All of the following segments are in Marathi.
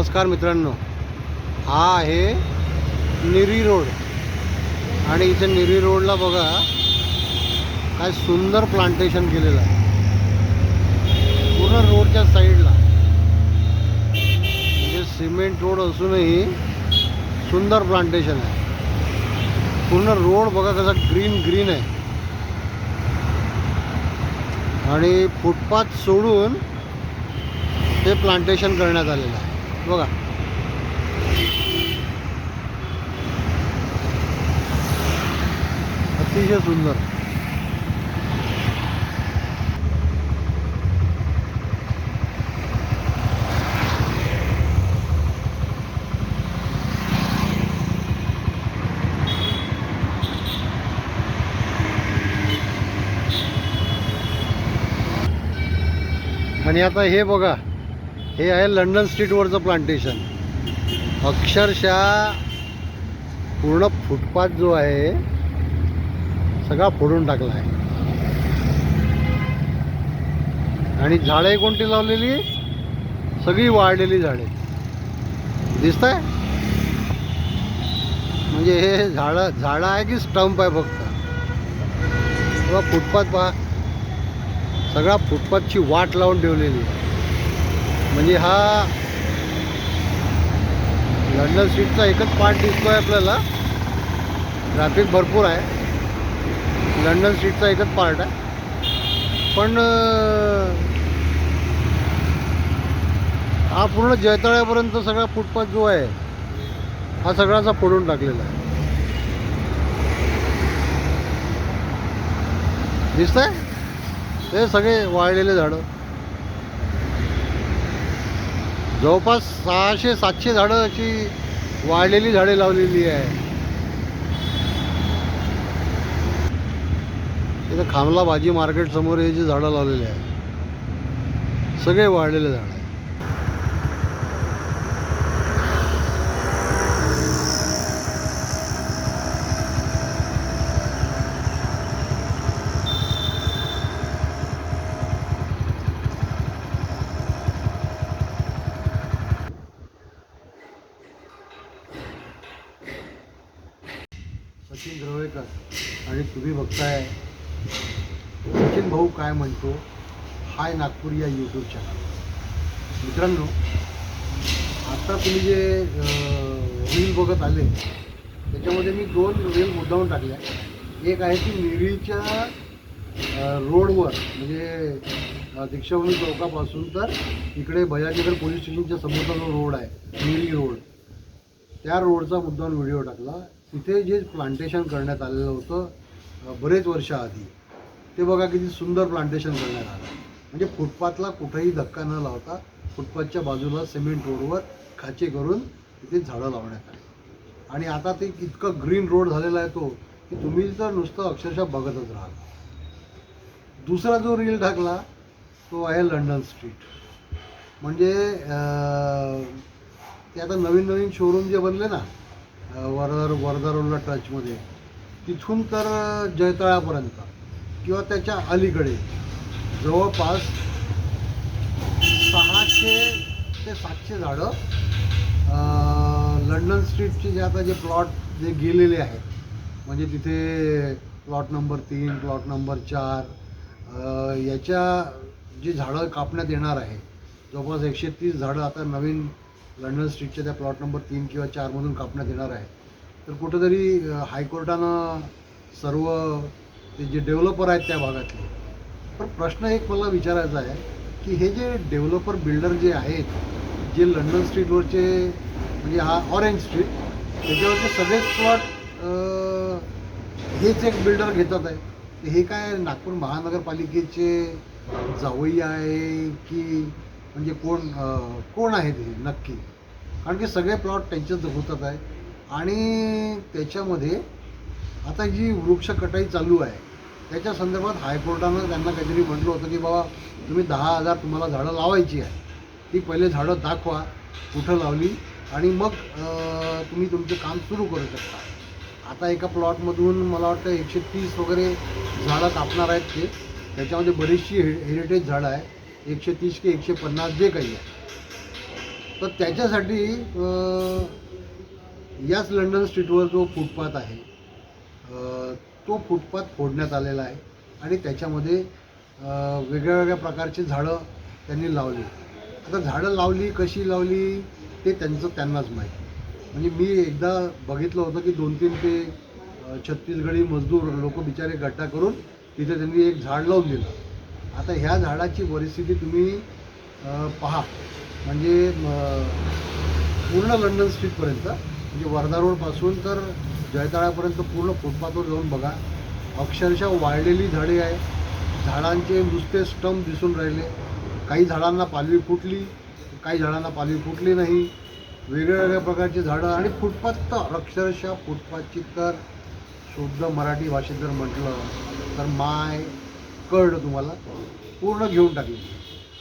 नमस्कार मित्रांनो, हा आहे निरी रोड आणि इथे निरी रोडला बघा काय सुंदर प्लांटेशन केलेलं आहे पूर्ण रोडच्या साईडला. म्हणजे सिमेंट रोड असूनही सुंदर प्लांटेशन आहे. पूर्ण रोड बघा कसा ग्रीन ग्रीन आहे आणि फुटपाथ सोडून ते प्लांटेशन करण्यात आलेलं आहे बघा. अतिशय सुंदर. आणि आता हे बघा, हे आहे लंडन स्ट्रीटवरचं प्लांटेशन. अक्षरशः पूर्ण फुटपाथ जो आहे सगळा फोडून टाकला आहे. आणि झाडे कोणती लावलेली? सगळी वाळलेली झाडे दिसत आहे. म्हणजे हे झाडं आहे की स्टंप आहे फक्त? किंवा फुटपाथ पहा, सगळा फुटपाथची वाट लावून ठेवलेली आहे. म्हणजे हा लंडन स्ट्रीटचा एकच पार्ट दिसतोय आपल्याला. ट्रॅफिक भरपूर आहे, लंडन स्ट्रीटचा एकच पार्ट आहे. पण हा पूर्ण जयतळ्यापर्यंत सगळा फुटपाथ जो आहे हा सगळाचा फोडून टाकलेला आहे. दिसतंय हे सगळे वाळलेले झाडं. जवळपास 600-700 झाडं अशी वाळलेली झाडे लावलेली आहे. इथं खामला भाजी मार्केट समोर हे जे झाडं लावलेले आहे सगळे वाळलेले झाडं आहे. सचिन द्रवेकर आणि तुम्ही बघताय सचिन भाऊ काय म्हणतो हाय नागपूर या यूट्यूब चॅनल. मित्रांनो, आता तुम्ही जे रील बघत आले त्याच्यामध्ये मी 2 रील मुद्दावून टाकल्या. एक आहे की निरीच्या रोडवर, म्हणजे दीक्षाभूमी चौकापासून तर इकडे भयाजीनगर पोलीस स्टेशनच्या समोरचा जो रोड आहे निरी रोड, त्या रोडचा मुद्दावून व्हिडिओ टाकला. तिथे जे प्लांटेशन करण्यात आलेलं होतं बरेच वर्ष आधी, ते बघा किती सुंदर प्लांटेशन करण्यात आलं. म्हणजे फुटपाथला कुठेही धक्का न लावता फुटपाथच्या बाजूला सिमेंट रोडवर खाचे करून तिथे झाडं लावण्यात आली. आणि आता ते इतकं ग्रीन रोड झालेला आहे तो की तुम्ही तर नुसतं अक्षरशः बघतच राहाल. दुसरा जो रील टाकला तो आहे लंडन स्ट्रीट. म्हणजे ते आता नवीन शोरूम जे बनले ना वर्धा रोडला टचमध्ये, तिथून तर जयतळ्यापर्यंत किंवा त्याच्या अलीकडे जवळपास 600 ते 700 झाडं लंडन स्ट्रीटचे जे आता जे प्लॉट जे गेलेले आहेत, म्हणजे तिथे प्लॉट नंबर 3, प्लॉट नंबर 4 याच्या जी झाडं कापण्यात येणार आहे, जवळपास 130 झाडं आता नवीन लंडन स्ट्रीटच्या त्या प्लॉट नंबर 3 किंवा 4मधून कापण्यात येणार आहे. तर कुठंतरी हायकोर्टानं सर्व ते जे डेव्हलपर आहेत त्या भागातले, पण प्रश्न एक मला विचारायचा आहे की हे जे डेव्हलपर बिल्डर जे आहेत, जे लंडन स्ट्रीटवरचे, म्हणजे हा ऑरेंज स्ट्रीट त्याच्यावरचे सगळेच प्लॉट हेच एक बिल्डर घेतात आहे. हे काय नागपूर महानगरपालिकेचे जावई आहे की म्हणजे कोण आहेत हे नक्की? कारण की सगळे प्लॉट त्यांच्याच होतात आहे. आणि त्याच्यामध्ये आता जी वृक्ष कटाई चालू आहे त्याच्या संदर्भात हायकोर्टानं त्यांना काहीतरी म्हटलं होतं की बाबा तुम्ही 10,000 तुम्हाला झाडं लावायची आहे, ती पहिले झाडं दाखवा कुठं लावली आणि मग तुम्ही तुमचं काम सुरू करू शकता. आता एका प्लॉटमधून मला वाटतं 130 वगैरे झाडं कापणार आहेत ते. त्याच्यामध्ये बरीचशी हेरिटेज झाडं आहे, 130 की 150 जे काही आहे. तर त्याच्यासाठी याच लंडन स्ट्रीटवर जो फुटपाथ आहे तो फुटपाथ फोडण्यात आलेला आहे आणि त्याच्यामध्ये वेगळ्या वेगळ्या प्रकारची झाडं त्यांनी लावली. आता झाडं लावली कशी लावली ते त्यांनाच माहिती. म्हणजे मी एकदा बघितलं होतं की 2-3 ते छत्तीसगडी मजदूर लोक बिचारे गड्डा करून तिथे त्यांनी एक झाड लावून दिलं. आता ह्या झाडाची परिस्थिती तुम्ही पहा. म्हणजे पूर्ण लंडन स्ट्रीटपर्यंत म्हणजे वर्धा रोडपासून तर जयताळ्यापर्यंत पूर्ण फुटपाथवर जाऊन बघा. अक्षरशः वाळलेली झाडे आहे. झाडांचे नुसते स्टंप दिसून राहिले. काही झाडांना पालवी फुटली, काही झाडांना पालवी फुटली नाही. वेगळ्या वेगळ्या प्रकारची झाडं आणि फुटपाथ तर अक्षरशः फुटपाथची तर शुद्ध मराठी भाषेत जर म्हटलं तर माय कळलं तुम्हाला पूर्ण घेऊन टाकली.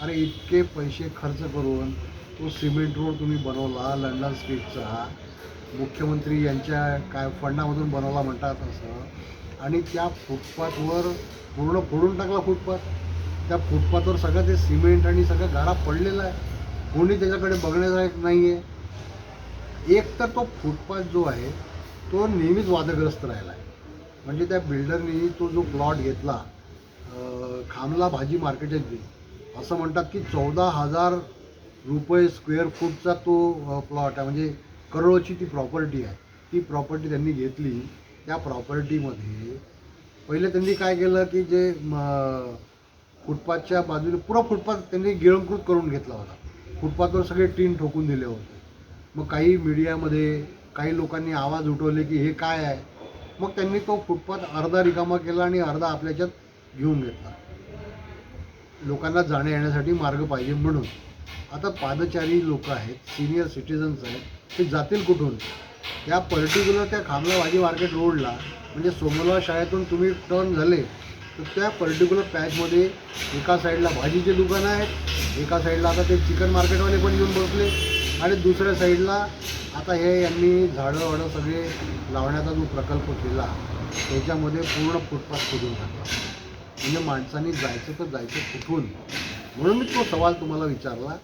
अरे इतके पैसे खर्च करून तो सिमेंट रोड तुम्ही बनवला लंडन स्ट्रीटचा, मुख्यमंत्री यांच्या काय फंडामधून बनवला म्हणतात असं, आणि त्या फुटपाथवर पूर्ण फोडून टाकला फुटपाथ. त्या फुटपाथवर सगळं ते सिमेंट आणि सगळं गारा पडलेला आहे. कोणी त्याच्याकडे बघण्यालायक नाही आहे. एक तर तो फुटपाथ जो आहे तो नेहमीच वादग्रस्त राहिला आहे. म्हणजे त्या बिल्डरनी तो जो प्लॉट घेतला खामला भाजी मार्केटची, असं म्हणतात की 14,000 रुपये स्क्वेअर फूटचा तो प्लॉट आहे. म्हणजे करोडोची ती प्रॉपर्टी आहे. ती प्रॉपर्टी त्यांनी घेतली. त्या प्रॉपर्टीमध्ये पहिले त्यांनी काय केलं की जे फुटपाथच्या बाजूने पुरा फुटपाथ त्यांनी गिळंकृत करून घेतला होता. फुटपाथवर सगळे टीन ठोकून दिले होते. मग काही मीडियामध्ये काही लोकांनी आवाज उठवले की हे काय आहे. मग त्यांनी तो फुटपाथ अर्धा रिकामा केला आणि अर्धा आपल्याच्यात घेऊन घेतला. लोकांना जाण्या येण्यासाठी मार्ग पाहिजे म्हणून. आता पादचारी लोक आहेत, सिनियर सिटीजन्स आहेत, ते जातील कुठून. त्या पर्टिक्युलर त्या खामला भाजी मार्केट रोडला म्हणजे सोमलवा शाळेतून तुम्ही टर्न झाले तर त्या पर्टिक्युलर पॅचमध्ये एका साईडला भाजीचे दुकानं आहेत, एका साईडला आता ते चिकन मार्केटवाले पण येऊन बसले, आणि दुसऱ्या साईडला आता हे यांनी झाडं वाडं सगळे लावण्याचा जो प्रकल्प केला त्याच्यामध्ये पूर्ण फुटपाथ खोदून टाकला. म्हणजे माणसांनी जायचं तर जायचं कुठून. म्हणून मी तो सवाल तुम्हाला विचारला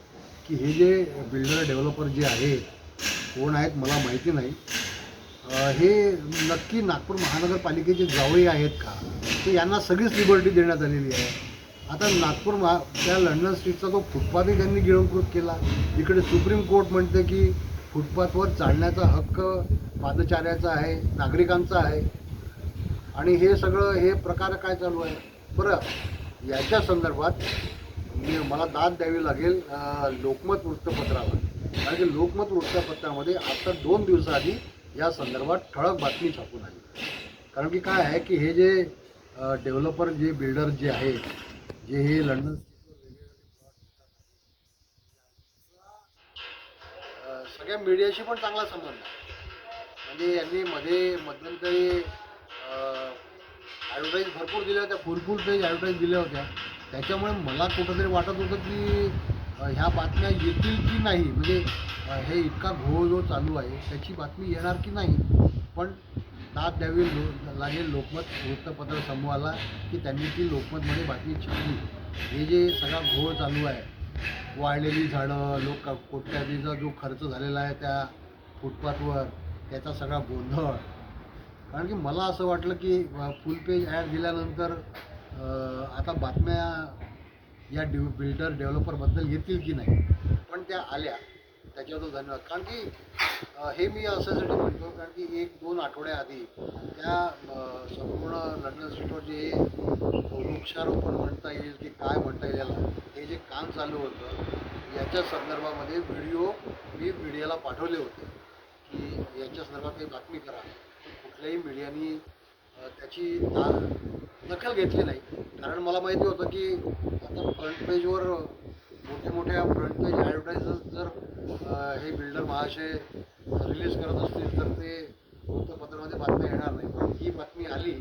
की हे जे बिल्डर डेव्हलपर जे आहेत कोण आहेत मला माहिती नाही. हे नक्की नागपूर महानगरपालिकेचे जावई आहेत का, तर यांना सगळीच लिबर्टी देण्यात आलेली आहे. आता त्या लंडन स्ट्रीटचा तो फुटपाथही त्यांनी गिळंकृत केला. इकडे सुप्रीम कोर्ट म्हणते की फुटपाथवर चालण्याचा हक्क पादचाऱ्याचा आहे, नागरिकांचा आहे. आणि हे सगळं हे प्रकार काय चालू आहे. बरं, याच्या संदर्भात मला दाद द्यावी लागेल लोकमत वृत्तपत्राला. कारण की लोकमत वृत्तपत्रामध्ये आता 2 दिवसाआधी या संदर्भात ठळक बातमी छापून आली. कारण की काय आहे की हे जे डेव्हलपर जे बिल्डर जे आहेत, जे हे लंडन सगळ्या मीडियाशी पण चांगला संबंध आहे. म्हणजे यांनी मध्यंतरी ॲडव्हर्टाईज भरपूर दिल्या होत्या, फुल पेज ॲडव्हर्टाईज दिल्या होत्या. त्याच्यामुळे मला कुठंतरी वाटत होतं की ह्या बातम्या येतील की नाही. म्हणजे हे इतका घोळ जो चालू आहे त्याची बातमी येणार की नाही. पण दाद द्यावी लागेल लोकमत वृत्तपत्र समूहाला की त्यांनी ती लोकमतमध्ये बातमी छापली. हे जे सगळा घोळ चालू आहे, वाळलेली झाडं, कोट्याधीचा जो खर्च झालेला आहे त्या फुटपाथवर, त्याचा सगळा गोंधळ. कारण की मला असं वाटलं की फुल पेज ॲड दिल्यानंतर आता बातम्या या बिल्डर डेव्हलपरबद्दल येतील की नाही. पण त्या आल्या, त्याच्याबद्दल धन्यवाद. कारण की हे मी अशासाठी म्हणतो कारण की 1-2 आठवड्याआधी त्या संपूर्ण लंडन स्ट्रीटवर जे वृक्षारोपण म्हणता येईल की काय म्हणता येईल याला, हे जे काम चालू होतं याच्या संदर्भामध्ये व्हिडिओ मी मीडियाला पाठवले होते की याच्या संदर्भात काही बातमी करा. कुठल्याही मीडियानी त्याची दखल घेतली नाही. कारण मला माहिती होतं की आता फ्रंट पेजवर मोठ्या फ्रंट पेज ॲडव्हर्टायझर्स जर हे बिल्डर महाशय रिलीज करत असतील तर ते वृत्तपत्रामध्ये बातम्या येणार नाही. पण ही बातमी आली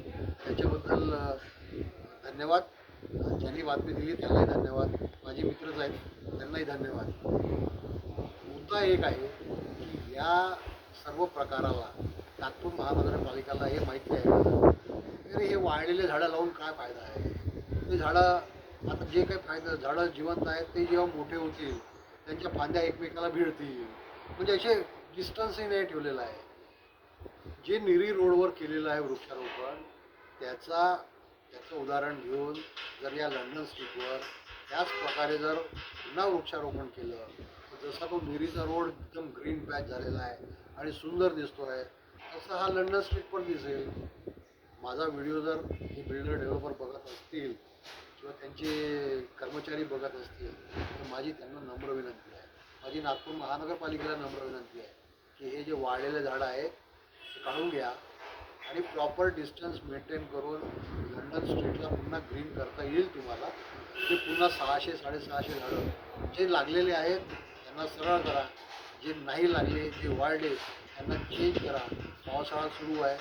त्याच्याबद्दल धन्यवाद. ज्यांनी बातमी दिली त्यांनाही धन्यवाद. माझे मित्रच आहेत त्यांनाही धन्यवाद. मुद्दा एक आहे की या सर्व प्रकाराला नागपूर महानगरपालिकेला हे माहिती आहे अरे हे वाळलेले झाडं लावून काय फायदा आहे. ते झाडं आता जे काही झाडं जिवंत आहेत ते जेव्हा मोठे होतील त्यांच्या फांद्या एकमेकाला भिडतील, म्हणजे असे डिस्टन्सही नाही ठेवलेला आहे. जे निरी रोडवर केलेलं आहे वृक्षारोपण, त्याचं उदाहरण घेऊन जर या लंडन स्ट्रीटवर त्याच प्रकारे जर पुन्हा वृक्षारोपण केलं तर जसा तो निरीचा रोड एकदम ग्रीन पॅच झालेला आहे आणि सुंदर दिसतो आहे, तसा हा लंडन स्ट्रीट पण दिसेल. माझा व्हिडिओ जर हे बिल्डर डेव्हलपर बघत असतील किंवा त्यांचे कर्मचारी बघत असतील तर माझी त्यांना नम्र विनंती आहे, माझी नागपूर महानगरपालिकेला नम्र विनंती आहे की हे जे वाढलेले झाडं आहे ते काढून घ्या आणि प्रॉपर डिस्टन्स मेंटेन करून लंडन स्ट्रीटला पुन्हा ग्रीन करता येईल तुम्हाला. ते पुन्हा 600-650 झाडं जे लागलेले आहेत त्यांना सरळ करा, जे नाही लागले, जे वाढले त्यांना चेंज करा. पावसाळा सुरू आहे,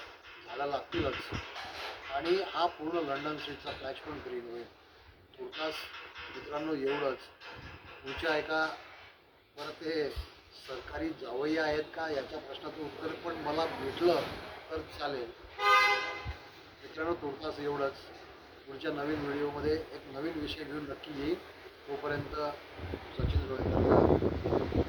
झाडं लागतीलच आणि हा पूर्ण लंडन स्ट्रीटचा पॅच पण ग्रीन होईल. तुर्तास मित्रांनो एवढंच. पुढच्या एका परत ते सरकारी जावई आहेत का याच्या प्रश्नाचं उत्तर पण मला भेटलं तर चालेल. मित्रांनो तुर्तास एवढंच. पुढच्या नवीन व्हिडिओमध्ये एक नवीन विषय घेऊन नक्की येईल. तोपर्यंत सचिन गोळेकर.